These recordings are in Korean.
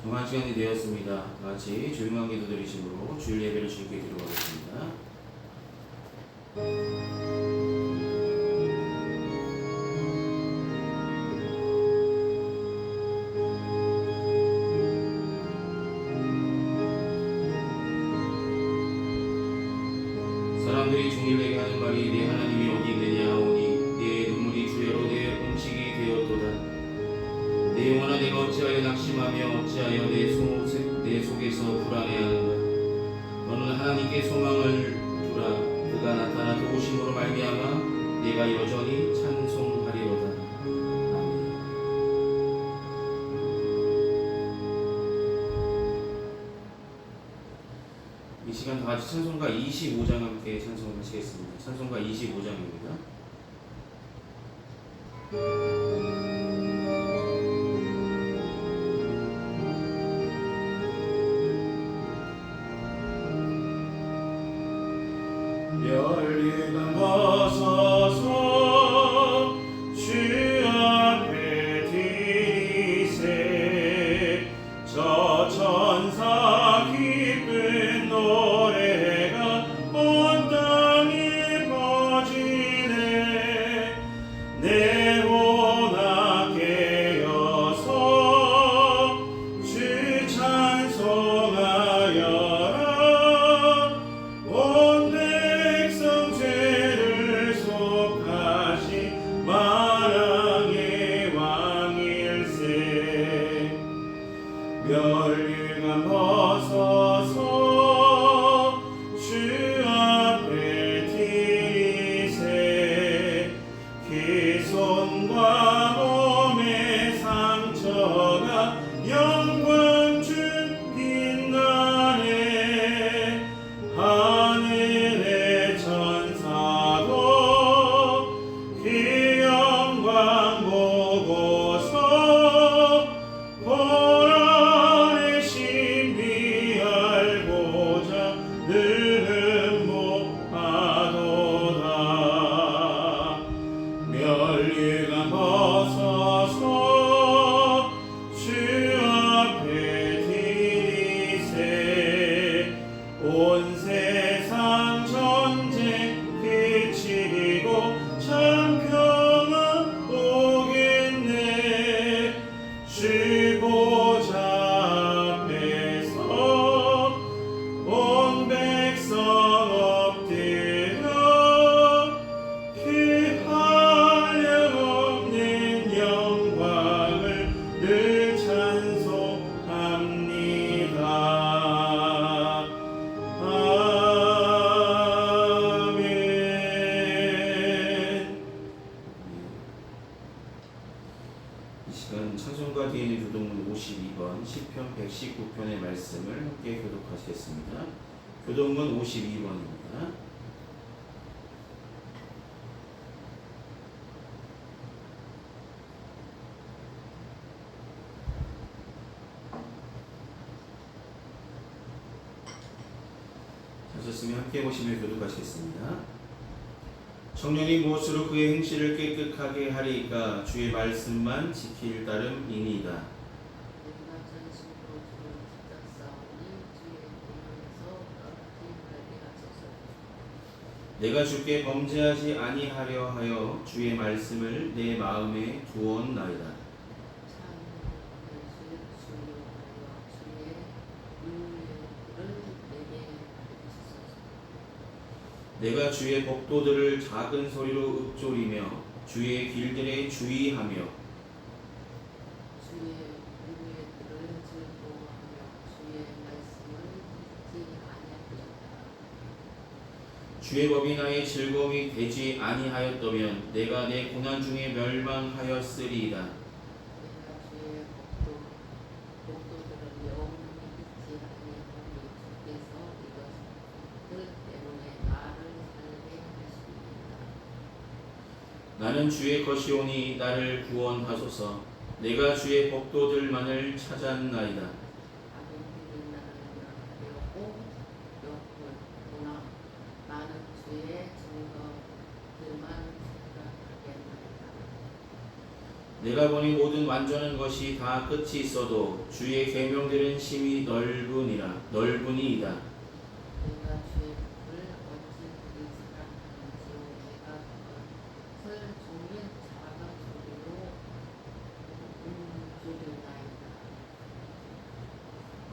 동안 시간이 되었습니다. 다 같이 조용한 기도 드리심으로 주일 예배를 주님께 드리겠습니다. 사람들이 중일에게 하는 말이 내 하나님이 어디 있느냐 하오니 내 눈물이 주여로 내 음식이 되었도다. 내 영혼아 내가 어찌하여 낙심하며 어찌하여 내 속에서 불안해하는가. 너는 하나님께 소망을 두라. 그가 나타나 도우심으로 말미암아 내가 여전히 찬송하리로다. 아멘. 이 시간 다 같이 찬송가 25장 함께 찬송하시겠습니다. 찬송가 25장입니다. 열리는 벗어서 주 앞에 드리세. 저 천사 기쁜 노래가 온 땅에 퍼지네. 내 혼아 깨어서 주 찬송하여라. 온 죄를 속하신 만왕의 왕일세. 멸류관 벗어서 주 앞에 드리세. 기손과 몸의 상처가 영광 중 빛나네. 하늘의 천사도 그 영광 보고서 고난의 신비 알고자 늘 흠모하도다. 멸류관 벗어서 주 앞에 드리세. 온 세상 전쟁 그치고 참 평안 오겠네. 주 보좌 앞에서 온 백성 엎드려 그 한량없는 영광을 늘 찬송합니다. 아멘. 이 시간 찬송가 뒤에 있는 교동문 52번 시편 119편의 말씀을 함께 교독하시겠습니다. 교동문 52번입니다. 하셨으면 함께 보시며 교독하시겠습니다. 청년이 무엇으로 그의 행실을 깨끗하게 하리까. 주의 말씀만 지킬 따름이니이다. 내가 주께 범죄하지 아니하려 하여 주의 말씀을 내 마음에 두었나이다. 내가 주의 법도들을 작은 소리로 읊조리며 주의 길들에 주의하며 주의 법이 나의 즐거움이 되지 아니하였다면 내가 내 고난 중에 멸망하였으리이다. 나는 주의 것이오니 나를 구원하소서. 내가 주의 법도들만을 찾았나이다. 내가 보니 모든 완전한 것이 다 끝이 있어도 주의 계명들은 심히 넓으니이다. 내가 주의 법을 어찌 그리 사랑하는지요. 내가 그것을 종일 자라가 소리로 옮기려나이다.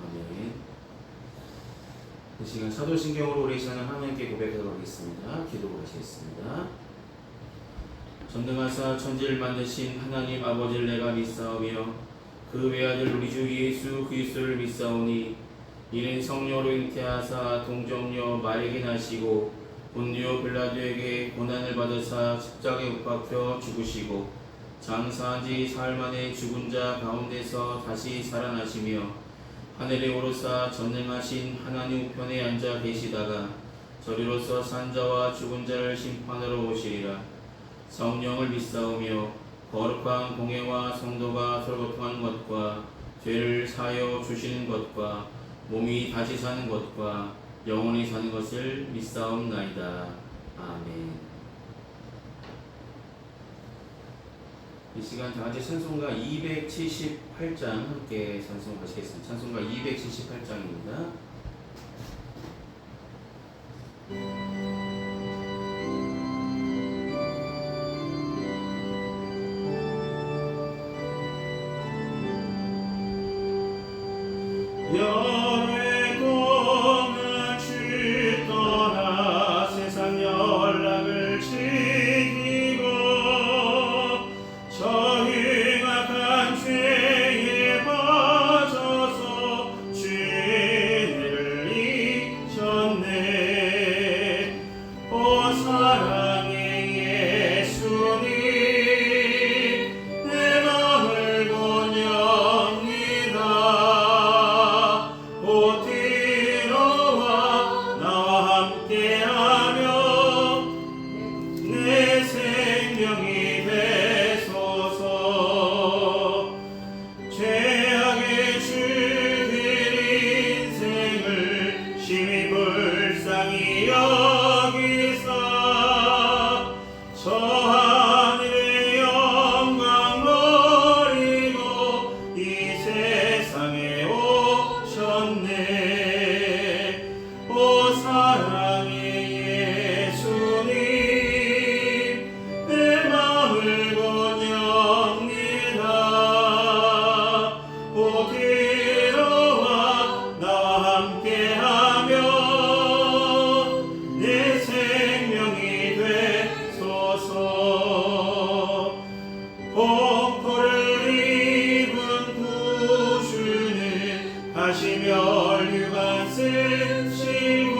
아멘. 이 시간 사도신경으로 우리 시간을 하나님께 고백하도록 하겠습니다. 기도하시겠습니다. 전능하사 천지를 만드신 하나님 아버지를 내가 믿사오며 그 외아들 우리 주 예수 그리스도를 믿사오니 이는 성령으로 잉태하사 동정녀 마리아에게 나시고 본디오 빌라도에게 고난을 받으사 십자가에 못 박혀 죽으시고 장사한 지 사흘 만에 죽은 자 가운데서 다시 살아나시며 하늘에 오르사 전능하신 하나님 우편에 앉아 계시다가 저리로서 산자와 죽은 자를 심판하러 오시리라. 성령을 믿사오며 거룩한 공예와 성도가 서로 고통하는 것과 죄를 사하여 주시는 것과 몸이 다시 사는 것과 영원히 사는 것을 믿사옵나이다. 아멘. 이 시간 다같이 찬송가 278장 함께 찬송하시겠습니다. 찬송가 278장입니다. 열의 동안 주 떠나 세상 연락을 지키고 저희 악한 죄에 빠져서 죄를 잊었네. 오 사랑의 예수님 내 맘을 고녀합니다. 오 들어와 나와 함께하며 내 생명이 되소서. 죄악의 주들 인생을 심히 불쌍히 여기사 저 하늘의 영광 버리고 이 세상에 오셨네. 오 사랑의 예수님 내 맘을 고녀합니다. 오 들어와 나와 함께하며 내 생명이 되소서. 공포를 입은 구주는 다시 멸류관 쓰시고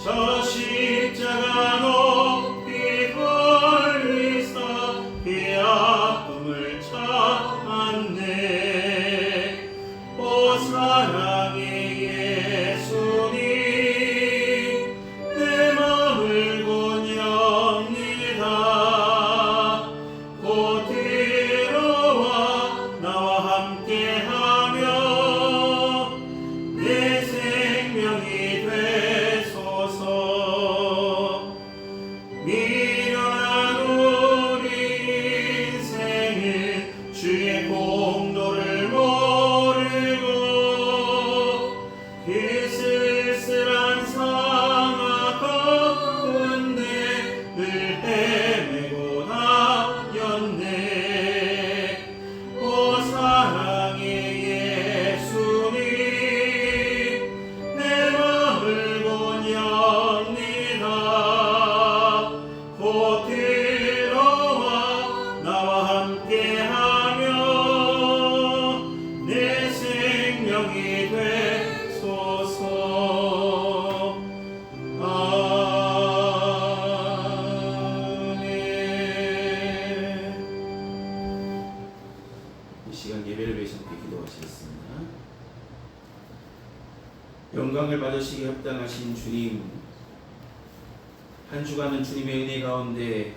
저 십자가 높이 걸리사 그 아픔을 참았네. 오 사랑의 예수님 내 맘을 고녀합니다. 곧 들어와 나와 함께하며 내 생명이 되소서. 미련한 우리 인생은 주의 공도를 모르고 그 쓸쓸한 상하 가운데 늘 헤매고 다녔네. 오 사랑의 예수님 내 맘을 고녀합니다. 곧 들어와 나와 함께하며 내 생명이 되소서. 아멘. 이 시간 예배를 위해서 함께 기도하시겠습니다. 영광을 받으시기 합당하신 주님, 한 주간은 주님의 은혜 가운데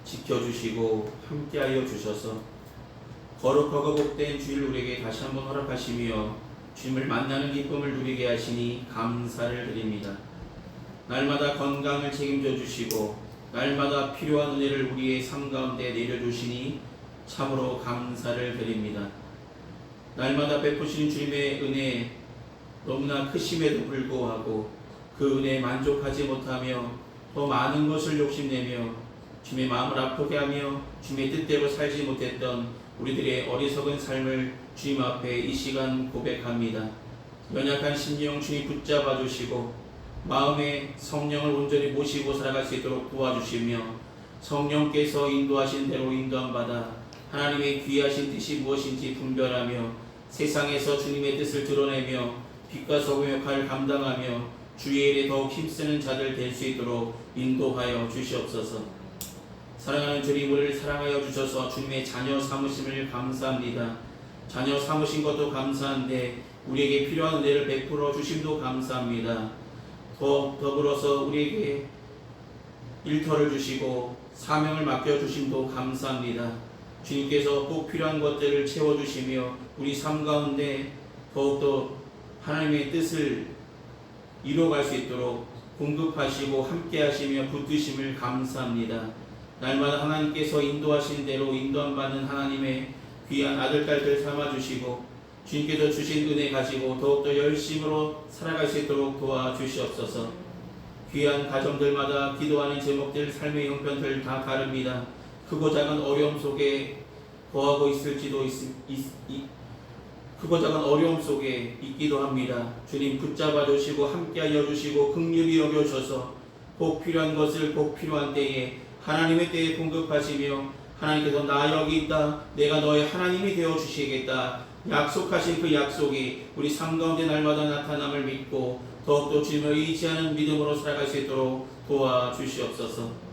지켜주시고 함께하여 주셔서 거룩하고 복된 주일 우리에게 다시 한번 허락하시며 주님을 만나는 기쁨을 누리게 하시니 감사를 드립니다. 날마다 건강을 책임져 주시고 날마다 필요한 은혜를 우리의 삶 가운데 내려주시니 참으로 감사를 드립니다. 날마다 베푸시는 주님의 은혜 너무나 크심에도 불구하고 그 은혜에 만족하지 못하며 더 많은 것을 욕심내며 주님의 마음을 아프게 하며 주님의 뜻대로 살지 못했던 우리들의 어리석은 삶을 주님 앞에 이 시간 고백합니다. 연약한 심령 주님 붙잡아 주시고 마음에 성령을 온전히 모시고 살아갈 수 있도록 도와주시며 성령께서 인도하신 대로 인도함 받아 하나님의 귀하신 뜻이 무엇인지 분별하며 세상에서 주님의 뜻을 드러내며 빛과 소금의 역할을 감당하며 주의 일에 더욱 힘쓰는 자들 될 수 있도록 인도하여 주시옵소서. 사랑하는 주님, 우리를 사랑하여 주셔서 주님의 자녀 삼으심을 감사합니다. 자녀 삼으신 것도 감사한데 우리에게 필요한 은혜를 베풀어 주심도 감사합니다. 더불어서 우리에게 일터를 주시고 사명을 맡겨주심도 감사합니다. 주님께서 꼭 필요한 것들을 채워주시며 우리 삶 가운데 더욱더 하나님의 뜻을 이루어갈 수 있도록 공급하시고 함께하시며 붙드심을 감사합니다. 날마다 하나님께서 인도하신 대로 인도함받는 하나님의 귀한 아들, 딸들 삼아주시고 주님께서 주신 은혜 가지고 더욱더 열심으로 살아갈 수 있도록 도와주시옵소서. 귀한 가정들마다 기도하는 제목들, 삶의 형편들 다 다릅니다. 크고 작은 어려움 속에 거하고 있을지도 크고 작은 어려움 속에 있기도 합니다. 주님 붙잡아 주시고 함께하여 주시고 긍휼히 여겨주셔서 꼭 필요한 것을 꼭 필요한 때에 하나님의 때에 공급하시며 하나님께서 나 여기 있다, 내가 너의 하나님이 되어 주시겠다 약속하신 그 약속이 우리 삶 가운데 날마다 나타남을 믿고 더욱더 주님을 의지하는 믿음으로 살아갈 수 있도록 도와주시옵소서.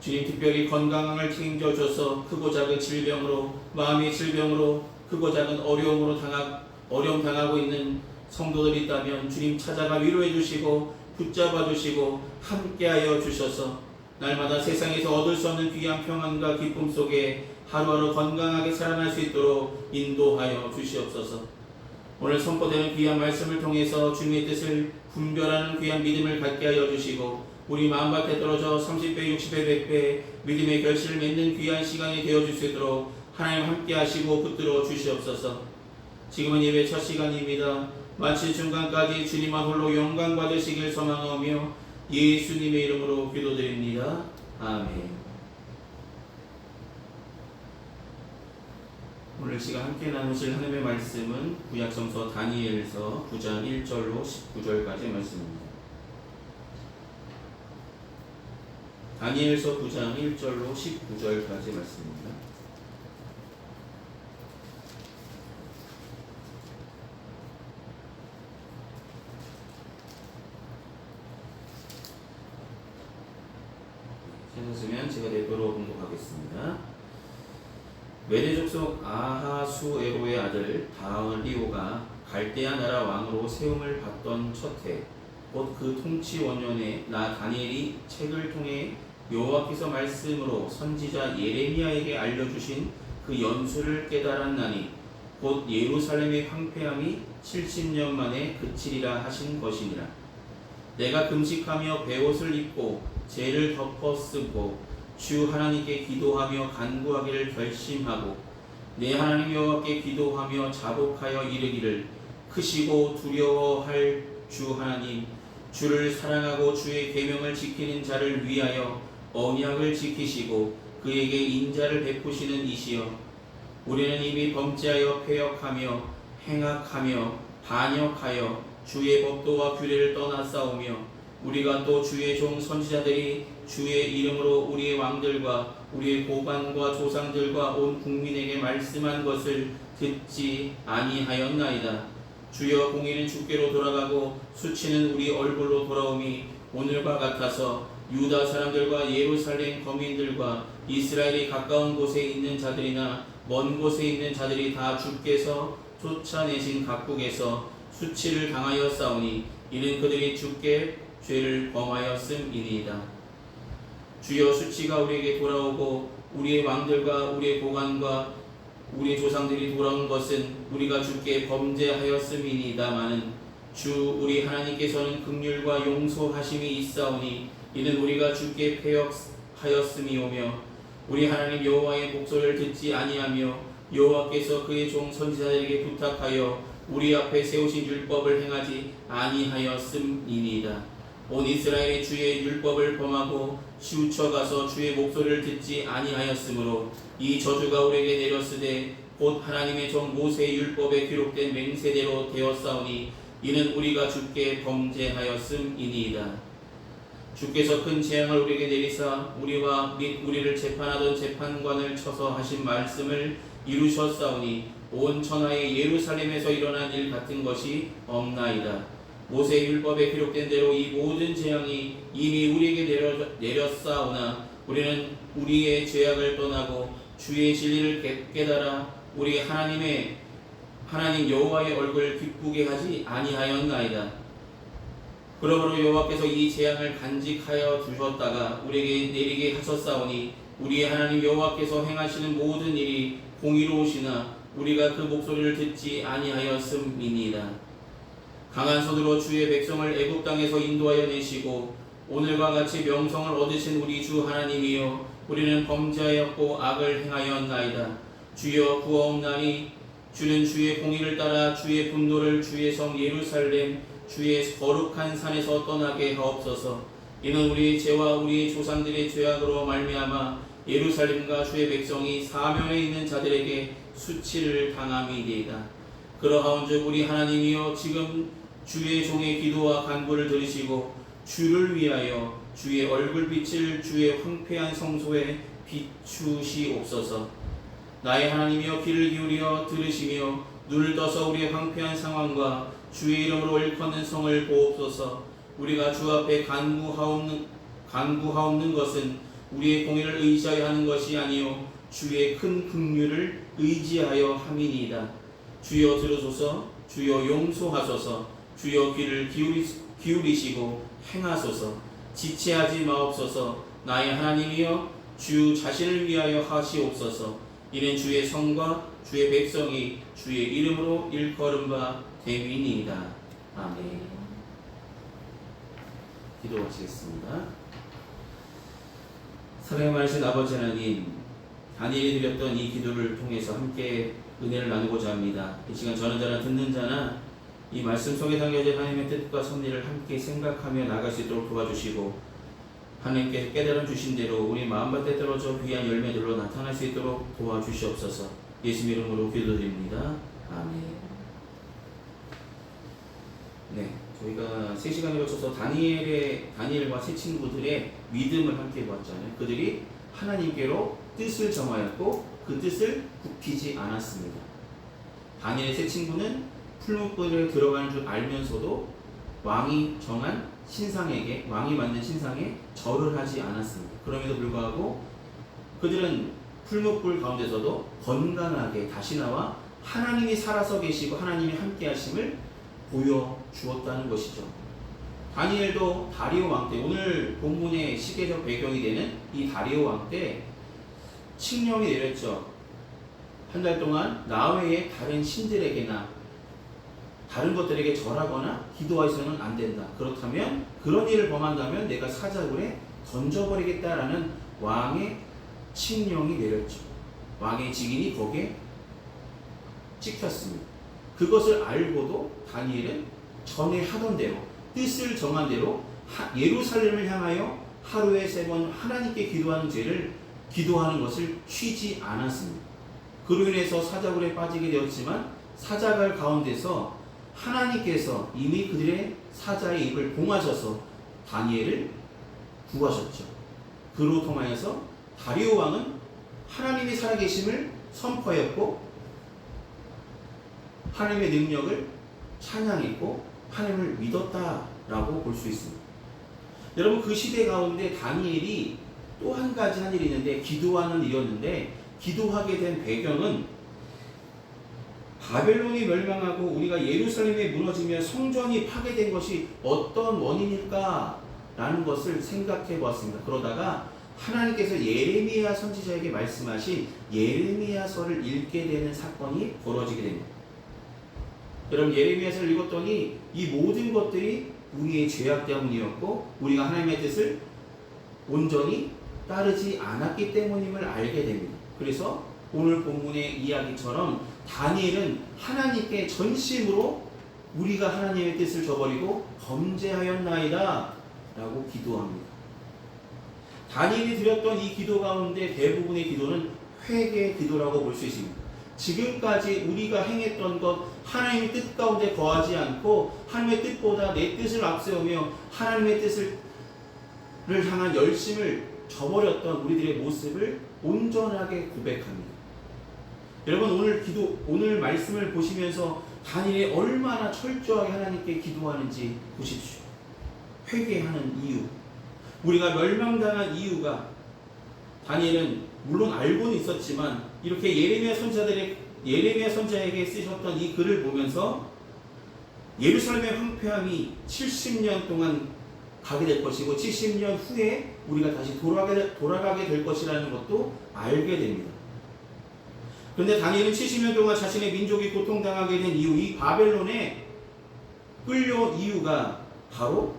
주님 특별히 건강을 챙겨줘서 크고 작은 질병으로, 마음의 질병으로, 크고 작은 어려움 당하고 있는 성도들이 있다면 주님 찾아가 위로해 주시고 붙잡아 주시고 함께하여 주셔서 날마다 세상에서 얻을 수 없는 귀한 평안과 기쁨 속에 하루하루 건강하게 살아날 수 있도록 인도하여 주시옵소서. 오늘 선포되는 귀한 말씀을 통해서 주님의 뜻을 분별하는 귀한 믿음을 갖게 하여 주시고 우리 마음밭에 떨어져 30배, 60배, 100배 믿음의 결실을 맺는 귀한 시간이 되어줄 수 있도록 하나님 함께 하시고 붙들어 주시옵소서. 지금은 예배 첫 시간입니다. 마칠 중간까지 주님만 홀로 영광 받으시길 소망하며 예수님의 이름으로 기도드립니다. 아멘. 오늘 시간 함께 나누실 하나님의 말씀은 구약성서 다니엘서 9장 1절로 19절까지 말씀입니다. 다니엘서 9장 1절로 19절까지 말씀입니다. 찾았으면 제가 내도록 공독하겠습니다. 메대 족속 아하수에로의 아들 다리오가 갈대아 나라 왕으로 세움을 받던 첫해 곧 그 통치 원년에 나 다니엘이 책을 통해 여호와께서 말씀으로 선지자 예레미야에게 알려주신 그 연수를 깨달았나니 곧 예루살렘의 황폐함이 70년 만에 그치리라 하신 것이니라. 내가 금식하며 베옷을 입고 죄를 덮어 쓰고 주 하나님께 기도하며 간구하기를 결심하고 내 하나님 여호와께 기도하며 자복하여 이르기를 크시고 두려워할 주 하나님, 주를 사랑하고 주의 계명을 지키는 자를 위하여 언약을 지키시고 그에게 인자를 베푸시는 이시여, 우리는 이미 범죄하여 패역하며 행악하며 반역하여 주의 법도와 규례를 떠나싸우며 우리가 또 주의 종 선지자들이 주의 이름으로 우리의 왕들과 우리의 고관과 조상들과 온 국민에게 말씀한 것을 듣지 아니하였나이다. 주여, 공의는 주께로 돌아가고 수치는 우리 얼굴로 돌아오미 오늘과 같아서 유다 사람들과 예루살렘 거민들과 이스라엘이 가까운 곳에 있는 자들이나 먼 곳에 있는 자들이 다 주께서 쫓아내신 각국에서 수치를 당하여 싸우니 이는 그들이 주께 죄를 범하였음이니이다. 주여, 수치가 우리에게 돌아오고 우리의 왕들과 우리의 고관과 우리의 조상들이 돌아온 것은 우리가 주께 범죄하였음이니이다마는 주 우리 하나님께서는 긍휼과 용서하심이 있사오니 이는 우리가 주께 패역하였음이오며 우리 하나님 여호와의 목소리를 듣지 아니하며 여호와께서 그의 종 선지자들에게 부탁하여 우리 앞에 세우신 율법을 행하지 아니하였음이니이다. 온 이스라엘이 주의 율법을 범하고 치우쳐가서 주의 목소리를 듣지 아니하였으므로 이 저주가 우리에게 내렸으되 곧 하나님의 종 모세의 율법에 기록된 맹세대로 되었사오니 이는 우리가 주께 범죄하였음이니이다. 주께서 큰 재앙을 우리에게 내리사 우리와 및 우리를 재판하던 재판관을 쳐서 하신 말씀을 이루셨사오니 온 천하의 예루살렘에서 일어난 일 같은 것이 없나이다. 모세의 율법에 기록된 대로 이 모든 재앙이 이미 우리에게 내렸사오나 우리는 우리의 죄악을 떠나고 주의 진리를 깨달아 우리 하나님 여호와의 얼굴을 기쁘게 하지 아니하였나이다. 그러므로 여호와께서 이 재앙을 간직하여 두셨다가 우리에게 내리게 하셨사오니 우리의 하나님 여호와께서 행하시는 모든 일이 공의로우시나 우리가 그 목소리를 듣지 아니하였음이니이다. 강한 손으로 주의 백성을 애굽 땅에서 인도하여 내시고 오늘과 같이 명성을 얻으신 우리 주 하나님이여 우리는 범죄하였고 악을 행하였나이다. 주여 구하옵나니 주는 주의 공의를 따라 주의 분노를 주의 성 예루살렘 주의 거룩한 산에서 떠나게 하옵소서. 이는 우리의 죄와 우리의 조상들의 죄악으로 말미암아 예루살렘과 주의 백성이 사면에 있는 자들에게 수치를 당함이니이다. 그러하온즉 우리 하나님이여 지금 주의 종의 기도와 간구를 들으시고 주를 위하여 주의 얼굴빛을 주의 황폐한 성소에 비추시옵소서. 나의 하나님이여 귀를 기울여 들으시며 눈을 떠서 우리의 황폐한 상황과 주의 이름으로 일컫는 성을 보옵소서. 우리가 주 앞에 간구하옵는 것은 우리의 공의를 의지하여 하는 것이 아니요 주의 큰 긍휼을 의지하여 함이니이다. 주여 들으소서. 주여 용서하소서. 주여 귀를 기울이시고 행하소서. 지체하지 마옵소서. 나의 하나님이여 주 자신을 위하여 하시옵소서. 이는 주의 성과 주의 백성이 주의 이름으로 일컬음 바 됨이니이다. 아멘. 기도 마치겠습니다. 사랑의 많으신 아버지 하나님, 다니엘이 드렸던 이 기도를 통해서 함께 은혜를 나누고자 합니다. 이 시간 저는 자나 듣는 자나 이 말씀 속에 담겨진 하나님의 뜻과 섭리를 함께 생각하며 나갈 수 있도록 도와주시고 하나님께서 깨달음 주신 대로 우리 마음밭에 떨어져 귀한 열매들로 나타날 수 있도록 도와주시옵소서. 예수 이름으로 기도드립니다. 아멘. 네, 저희가 3시간에 걸쳐서 다니엘과 세 친구들의 믿음을 함께 보았잖아요. 그들이 하나님께로 뜻을 정하였고 그 뜻을 굽히지 않았습니다. 다니엘의 세 친구는 풀무불에 들어가는 줄 알면서도 왕이 만든 신상에 절을 하지 않았습니다. 그럼에도 불구하고 그들은 풀무불 가운데서도 건강하게 다시 나와 하나님이 살아서 계시고 하나님이 함께 하심을 보여주었다는 것이죠. 다니엘도 다리오 왕 때, 오늘 본문의 시계적 배경이 되는 이 다리오 왕 때 칙령이 내렸죠. 한 달 동안 나 외에 다른 신들에게나 다른 것들에게 절하거나 기도해서는 안 된다. 그렇다면 그런 일을 범한다면 내가 사자굴에 던져버리겠다라는 왕의 칙령이 내렸죠. 왕의 직인이 거기에 찍혔습니다. 그것을 알고도 다니엘은 전에 하던 대로 뜻을 정한 대로 예루살렘을 향하여 하루에 3번 하나님께 기도하는 것을 쉬지 않았습니다. 그로 인해서 사자굴에 빠지게 되었지만 사자굴 가운데서 하나님께서 이미 그들의 사자의 입을 봉하셔서 다니엘을 구하셨죠. 그로 통하여서 다리오 왕은 하나님이 살아계심을 선포하였고 하나님의 능력을 찬양했고 하나님을 믿었다라고 볼 수 있습니다. 여러분, 그 시대 가운데 다니엘이 또 한 가지 한 일이 있는데 기도하는 일이었는데, 기도하게 된 배경은 바벨론이 멸망하고 우리가 예루살렘이 무너지며 성전이 파괴된 것이 어떤 원인일까라는 것을 생각해 보았습니다. 그러다가 하나님께서 예레미야 선지자에게 말씀하신 예레미야서를 읽게 되는 사건이 벌어지게 됩니다. 여러분, 예레미야서를 읽었더니 이 모든 것들이 우리의 죄악 때문이었고 우리가 하나님의 뜻을 온전히 따르지 않았기 때문임을 알게 됩니다. 그래서 오늘 본문의 이야기처럼 다니엘은 하나님께 전심으로 우리가 하나님의 뜻을 저버리고 범죄하였나이다 라고 기도합니다. 다니엘이 드렸던 이 기도 가운데 대부분의 기도는 회개의 기도라고 볼 수 있습니다. 지금까지 우리가 행했던 것, 하나님의 뜻 가운데 거하지 않고 하나님의 뜻보다 내 뜻을 앞세우며 하나님의 뜻을 향한 열심을 저버렸던 우리들의 모습을 온전하게 고백합니다. 여러분 오늘 말씀을 보시면서 다니엘이 얼마나 철저하게 하나님께 기도하는지 보십시오. 회개하는 이유, 우리가 멸망당한 이유가 다니엘은 물론 알고는 있었지만 이렇게 예레미야 선자에게 쓰셨던 이 글을 보면서 예루살렘의 황폐함이 70년 동안 가게 될 것이고 70년 후에 우리가 다시 돌아가게 될 것이라는 것도 알게 됩니다. 그런데 다니엘은 70년 동안 자신의 민족이 고통당하게 된 이유, 이 바벨론에 끌려온 이유가 바로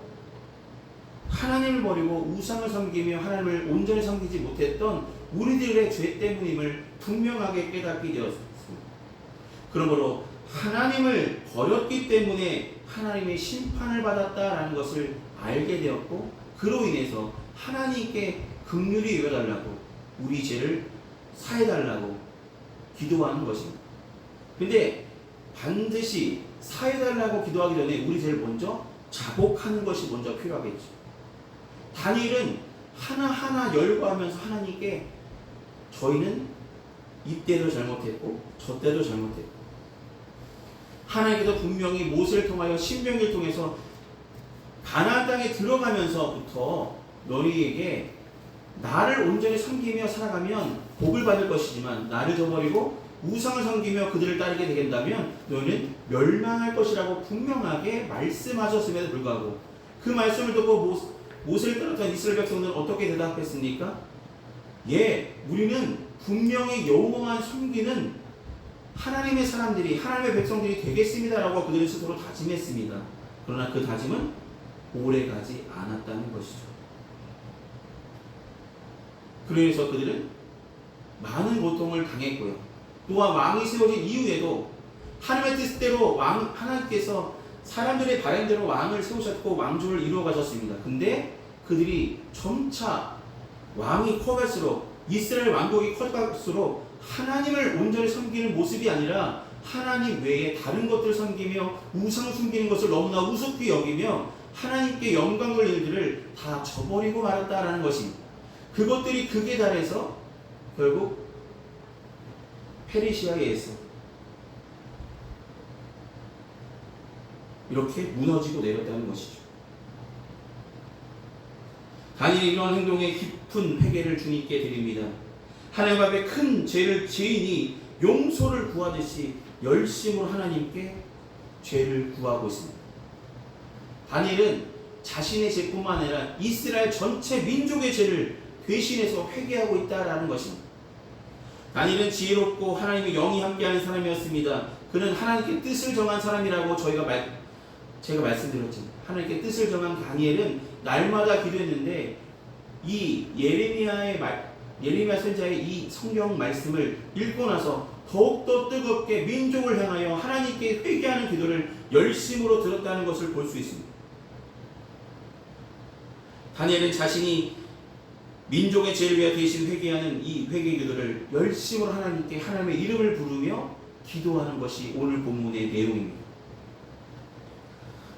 하나님을 버리고 우상을 섬기며 하나님을 온전히 섬기지 못했던 우리들의 죄 때문임을 분명하게 깨닫게 되었습니다. 그러므로 하나님을 버렸기 때문에 하나님의 심판을 받았다라는 것을 알게 되었고, 그로 인해서 하나님께 긍휼히 여겨달라고, 우리 죄를 사해달라고 기도하는 것입니다. 근데 반드시 사해달라고 기도하기 전에 우리 죄를 먼저 자복하는 것이 먼저 필요하겠죠. 다니엘은 하나하나 열거하면서 하나님께 저희는 이때도 잘못했고 저때도 잘못했고, 하나님께서 분명히 모세를 통하여 신명기를 통해서 가나안 땅에 들어가면서부터 너희에게 나를 온전히 섬기며 살아가면 복을 받을 것이지만 나를 저버리고 우상을 섬기며 그들을 따르게 되겠다면 너희는 멸망할 것이라고 분명하게 말씀하셨음에도 불구하고 그 말씀을 듣고 모세를 따랐던 이스라엘 백성들은 어떻게 대답했습니까? 예, 우리는 분명히 여호와만 섬기는 하나님의 사람들이, 하나님의 백성들이 되겠습니다라고 그들은 스스로 다짐했습니다. 그러나 그 다짐은 오래가지 않았다는 것이죠. 그래서 그들은 많은 고통을 당했고요. 또한 왕이 세워진 이후에도 하나님의 뜻대로 하나님께서 사람들의 바람대로 왕을 세우셨고 왕조를 이루어 가셨습니다. 근데 그들이 점차 왕이 커갈수록, 이스라엘 왕국이 커갈수록 하나님을 온전히 섬기는 모습이 아니라 하나님 외에 다른 것들을 섬기며 우상 숨기는 것을 너무나 우습게 여기며 하나님께 영광 돌리는 일들을 다 저버리고 말았다라는 것입니다. 그것들이 극에 달해서 결국 페르시아에 의해서 이렇게 무너지고 내렸다는 것이죠. 다니엘이 이런 행동에 깊은 회개를 주님께 드립니다. 하나님 앞에 큰 죄인이 용서를 구하듯이 열심으로 하나님께 죄를 구하고 있습니다. 다니엘은 자신의 죄뿐만 아니라 이스라엘 전체 민족의 죄를 대신해서 회개하고 있다라는 것입니다. 다니엘은 지혜롭고 하나님의 영이 함께하는 사람이었습니다. 그는 하나님께 뜻을 정한 사람이라고 제가 말씀드렸죠. 하나님께 뜻을 정한 다니엘은 날마다 기도했는데 이 예레미야 선지자의 이 성경 말씀을 읽고 나서 더욱더 뜨겁게 민족을 향하여 하나님께 회개하는 기도를 열심으로 들었다는 것을 볼 수 있습니다. 다니엘은 자신이 민족의 죄를 위해 대신 회개하는 이 회개 기도를 열심으로 하나님께 하나님의 이름을 부르며 기도하는 것이 오늘 본문의 내용입니다.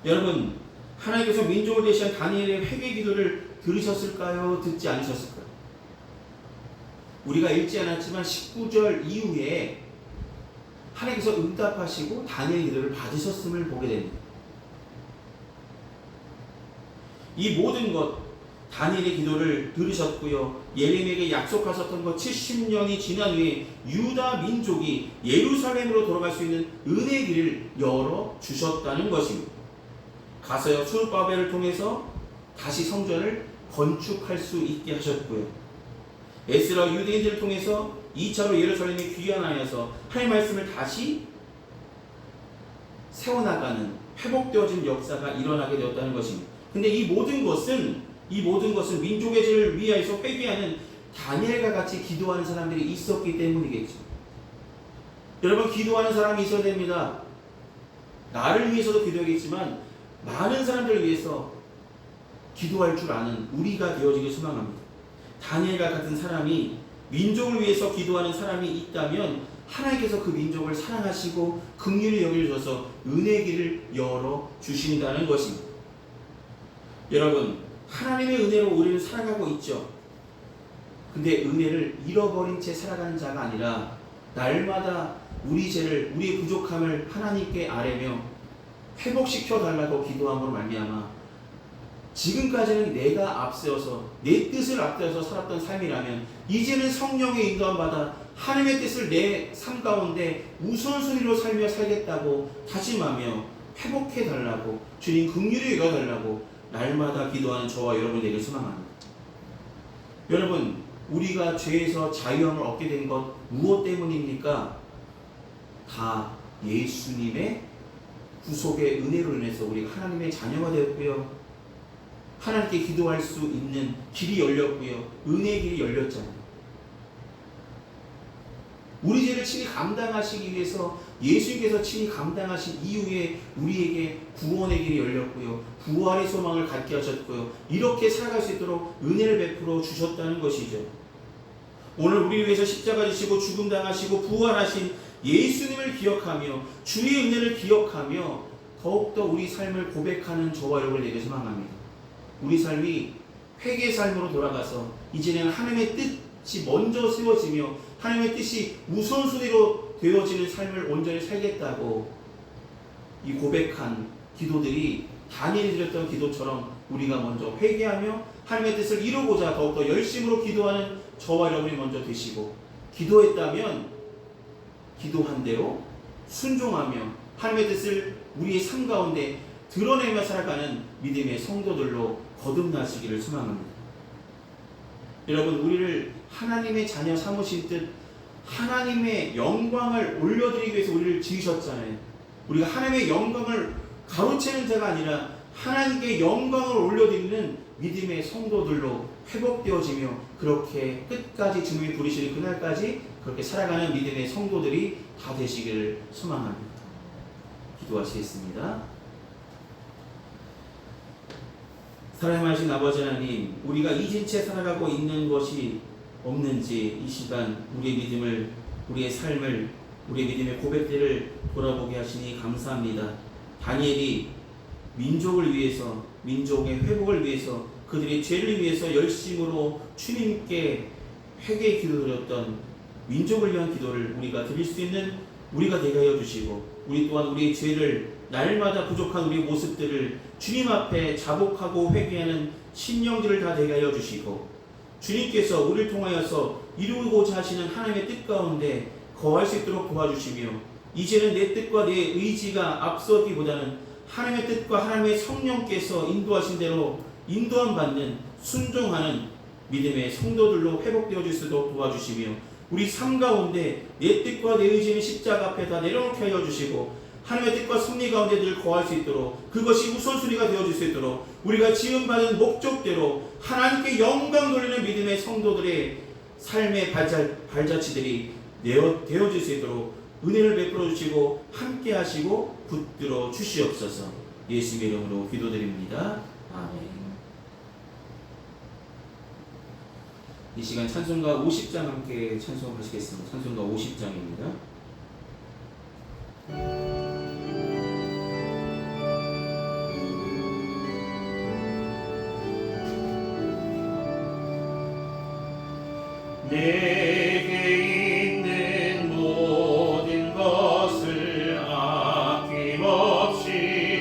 여러분, 하나님께서 민족을 대신한 다니엘의 회개 기도를 들으셨을까요? 듣지 않으셨을까요? 우리가 읽지 않았지만 19절 이후에 하나님께서 응답하시고 다니엘의 기도를 받으셨음을 보게 됩니다. 이 모든 것, 다니엘의 기도를 들으셨고요. 예레미야에게 약속하셨던 것 70년이 지난 후에 유다 민족이 예루살렘으로 돌아갈 수 있는 은혜의 길을 열어주셨다는 것입니다. 가서요 수르바벨을 통해서 다시 성전을 건축할 수 있게 하셨고요. 에스라 유대인들을 통해서 2차로 예루살렘에 귀환하여서 하나님의 말씀을 다시 세워나가는 회복되어진 역사가 일어나게 되었다는 것입니다. 근데 이 모든 것은 이 모든 것은 민족의 죄를 위하여서 회개하는 다니엘과 같이 기도하는 사람들이 있었기 때문이겠죠. 여러분, 기도하는 사람이 있어야 됩니다. 나를 위해서도 기도하겠지만 많은 사람들을 위해서 기도할 줄 아는 우리가 되어지길 소망합니다. 다니엘과 같은 사람이 민족을 위해서 기도하는 사람이 있다면 하나님께서 그 민족을 사랑하시고 긍휼히 여겨주셔서 은혜의 길을 열어주신다는 것입니다. 여러분, 하나님의 은혜로 우리는 살아가고 있죠. 근데 은혜를 잃어버린 채 살아가는 자가 아니라 날마다 우리 죄를, 우리의 부족함을 하나님께 아뢰며 회복시켜 달라고 기도함으로 말미암아 지금까지는 내가 앞세워서 내 뜻을 앞세워서 살았던 삶이라면 이제는 성령의 인도함 받아 하나님의 뜻을 내 삶 가운데 우선순위로 살며 살겠다고 다짐하며 회복해 달라고 주님 긍휼히 여겨 달라고 날마다 기도하는 저와 여러분에게 소망합니다. 여러분, 우리가 죄에서 자유함을 얻게 된 것 무엇 때문입니까? 다 예수님의 구속의 은혜로 인해서 우리가 하나님의 자녀가 되었고요. 하나님께 기도할 수 있는 길이 열렸고요. 은혜의 길이 열렸잖아요. 우리 죄를 친히 감당하시기 위해서 예수님께서 친히 감당하신 이후에 우리에게 구원의 길이 열렸고요. 부활의 소망을 갖게 하셨고요. 이렇게 살아갈 수 있도록 은혜를 베풀어 주셨다는 것이죠. 오늘 우리를 위해서 십자가 지시고 죽음 당하시고 부활하신 예수님을 기억하며 주의 은혜를 기억하며 더욱더 우리 삶을 고백하는 저와 여러분에게 소망합니다. 우리 삶이 회개의 삶으로 돌아가서 이제는 하나님의 뜻이 먼저 세워지며 하나님의 뜻이 우선순위로 되어지는 삶을 온전히 살겠다고 이 고백한 기도들이 다니엘이 드렸던 기도처럼 우리가 먼저 회개하며 하나님의 뜻을 이루고자 더욱더 열심으로 기도하는 저와 여러분이 먼저 되시고, 기도했다면 기도한 대로 순종하며 하나님의 뜻을 우리의 삶 가운데 드러내며 살아가는 믿음의 성도들로 거듭나시기를 소망합니다. 여러분, 우리를 하나님의 자녀 삼으신 뜻, 하나님의 영광을 올려드리기 위해서 우리를 지으셨잖아요. 우리가 하나님의 영광을 가로채는 자가 아니라 하나님께 영광을 올려드리는 믿음의 성도들로 회복되어지며 그렇게 끝까지 주님이 부르시는 그날까지 그렇게 살아가는 믿음의 성도들이 다 되시기를 소망합니다. 기도하시겠습니다. 사랑하신 아버지 하나님, 우리가 잊은 채 살아가고 있는 것이 없는지 이 시간 우리의 믿음을, 우리의 삶을, 우리의 믿음의 고백들을 돌아보게 하시니 감사합니다. 다니엘이 민족을 위해서, 민족의 회복을 위해서, 그들의 죄를 위해서 열심으로 주님께 회개의 기도드렸던 민족을 위한 기도를 우리가 드릴 수 있는 우리가 되게 하여 주시고, 우리 또한 우리의 죄를, 날마다 부족한 우리의 모습들을 주님 앞에 자복하고 회개하는 심령들을 다 되게 하여 주시고, 주님께서 우리를 통하여서 이루고자 하시는 하나님의 뜻 가운데 거할 수 있도록 도와주시며, 이제는 내 뜻과 내 의지가 앞서기보다는 하나님의 뜻과 하나님의 성령께서 인도하신 대로 인도함 받는 순종하는 믿음의 성도들로 회복되어 줄 수 있도록 도와주시며, 우리 삶 가운데 내 뜻과 내 의지는 십자가 앞에 다 내려놓게 하여 주시고, 하나님의 뜻과 섭리 가운데 늘 거할 수 있도록, 그것이 우선순위가 되어줄 수 있도록 우리가 지음받은 목적대로 하나님께 영광 돌리는 믿음의 성도들의 삶의 발자취들이 되어질 수 있도록 은혜를 베풀어 주시고 함께 하시고 붙들어 주시옵소서. 예수의 이름으로 기도드립니다. 아멘. 이 시간 찬송가 50장 함께 찬송하시겠습니다. 찬송가 50장입니다. 내게 있는 모든 것을 아낌없이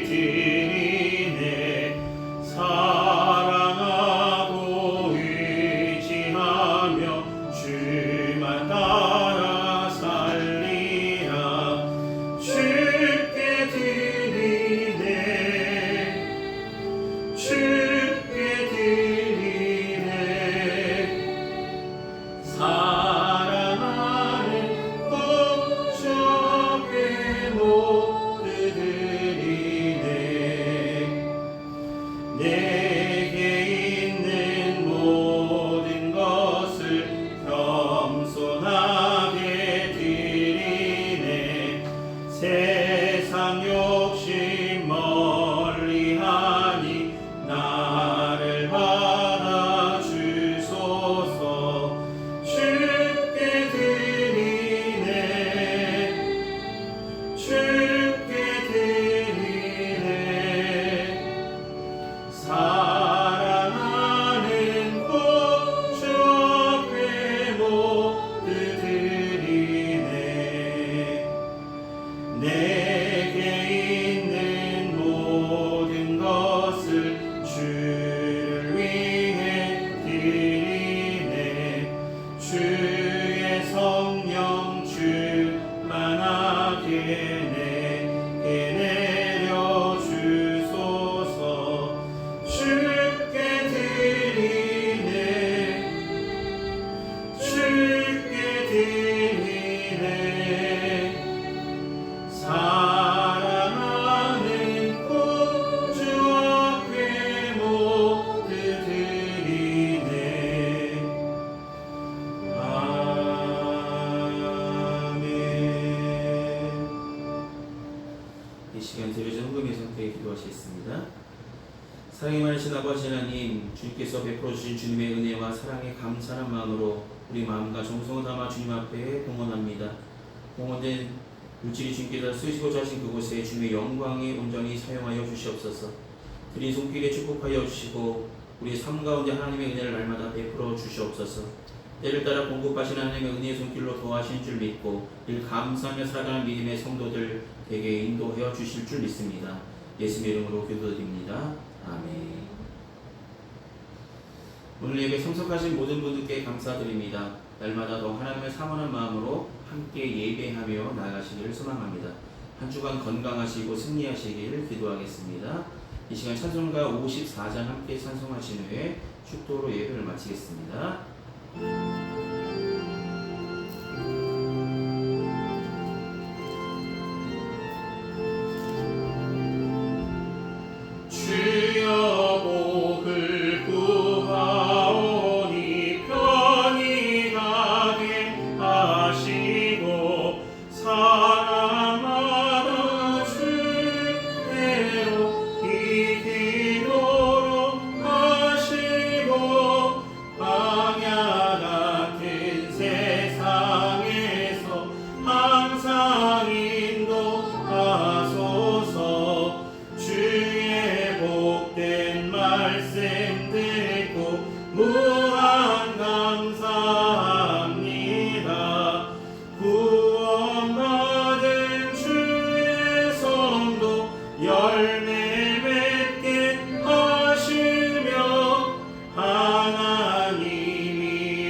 드리네. 사랑하고 의지하며 주만 따라 살리라. 주께 드리네. 주께 드리네. 내게 내려주소서. 주께 드리네 주께 드리네 사랑하는 구주 앞에 모두 드리네. 아멘. 이 시간 드려진 헌금의 선택에 기도하시겠습니다. 사랑이 많으신 아버지 하나님, 주님께서 베풀어 주신 주님의 은혜와 사랑에 감사한 마음으로 우리 마음과 정성을 담아 주님 앞에 봉헌합니다. 봉헌된 물질이 주님께서 쓰시고자 하신 그곳에 주님의 영광에 온전히 사용하여 주시옵소서. 드린 손길에 축복하여 주시고 우리의 삶 가운데 하나님의 은혜를 날마다 베풀어 주시옵소서. 때를 따라 공급하신 하나님의 은혜의 손길로 도와신 줄 믿고 늘 감사하며 살아가는 믿음의 성도들 되게 인도하여 주실 줄 믿습니다. 예수의 이름으로 기도드립니다. 아멘. 오늘 예배 참석하신 모든 분들께 감사드립니다. 날마다 더 하나님을 사모하는 마음으로 함께 예배하며 나아가시기를 소망합니다. 한 주간 건강하시고 승리하시기를 기도하겠습니다. 이 시간 찬송가 54장 함께 찬송하신 후에 축도로 예배를 마치겠습니다. 주여 복을 구하오니 편히 가게 하시고 사랑하는 주대로 이기도록 하시고 광야 같은 세상에서 항상 인도하소서. 주의 복된 말씀 듣고 무한 감사합니다. 구원받은 주의 성도 열매 맺게 하시며 하나님이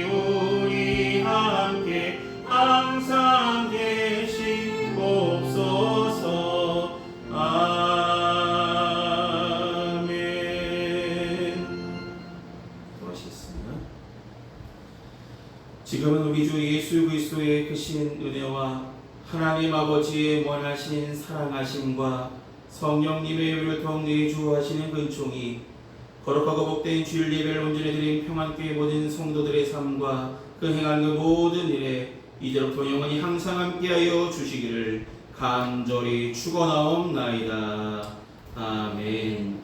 우리 함께 항상 계시옵소서. 아멘. 기도하시겠습니다. 지금은 우리 주 예수 그리스도의 크신 은혜와 하나님 아버지의 무한하신 사랑하심과 성령님의 우리를 통해 내주하시는 근총이 거룩하고 복된 주일 예배를 온전히 드린 평안교회 모든 성도들의 삶과 그 행한 그 모든 일에 이제로부터 영원히 항상 함께하여 주시기를 간절히 축원하옵나이다. 아멘.